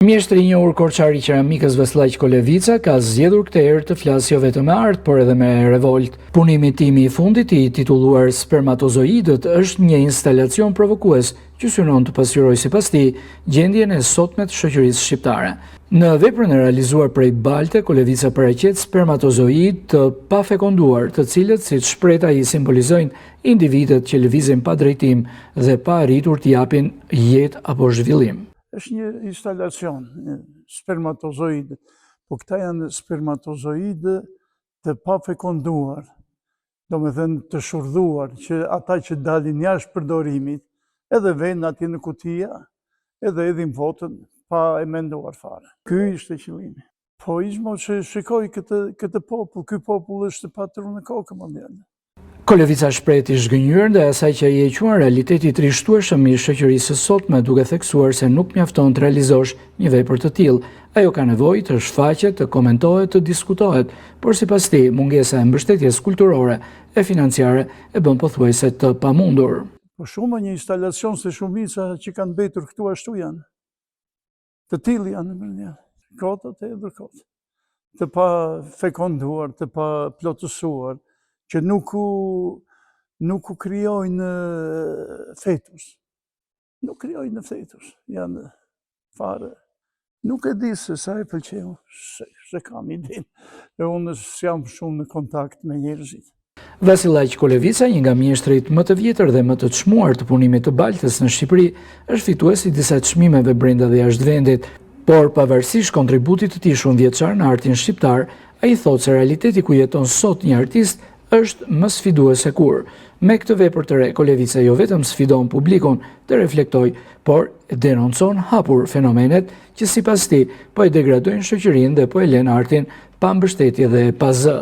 Mjeshtri i njohur korçar i qeramikës Veslaj Kolevica ka zgjedhur këtë herë të flasë jo vetëm me art, por edhe me revolt. Punimi i tij i fundit, i titulluar Spermatozoidët, është një instalacion provokues që synon të pasqyrojë sipas tij gjendjen e sotme të shoqërisë shqiptare. Në veprën e realizuar prej balte, Kolevica paraqet spermatozoid të pafekonduar, të cilët, siç shpreh ai, simbolizojnë individët që lëvizin pa drejtim dhe pa arritur të japin jetë apo zhvillim. Është një instalacion, spermatozoid, po këta janë spermatozoid të pafekonduar, do me thënë të shurdhuar, që ata që dalin jashtë përdorimit, edhe vënë aty në kutia, edhe edhin votën pa e menduar fare. Ky ishte qëllimi. Po ishmo që shikoj këtë popull, ky popull është patron në kokë mondiale. Kolevica shpreh i zhgënjur ndaj asaj që ai e quan realiteti i trishtueshëm i shoqërisë së sotme, duke theksuar se nuk mjafton të realizosh një vepër të tillë. Ajo ka nevojë të shfaqet, të komentohet, të diskutohet, por sipas tij, mungesa e mbështetjes kulturore e financiare e bën pothuajse të pamundur. Po shumë një instalacion se shumica që kanë mbetur këtu ashtu janë. Të tillë janë në mënyrë. Kotat e ndërkohë. Të pa fekonduar, të pa plotësuar, që nuk u krijojnë fetus. Nuk krijojnë fetus, janë fare. Nuk e di se sa e pëlqeu, se kam idenë. E unë s'jam shumë në kontakt me njerëzit. Veslaj Kolevica, një nga mjeshtrit më të vjetër dhe më të çmuar të punimit të baltës në Shqipëri, është fitues i disa çmimeve brenda dhe jashtë vendit. Por pavarësisht kontributit të tij shumëvjeçar në artin shqiptar, ai thotë se realiteti ku jeton sot një artist është më sfidues se kur. Me këtë vepër të re, Kolevica jo vetëm sfidon publikun të reflektoj, por denoncon hapur fenomenet që sipas tij po e degradojnë shoqërinë dhe po e lënë artin pa mbështetje dhe pa zë.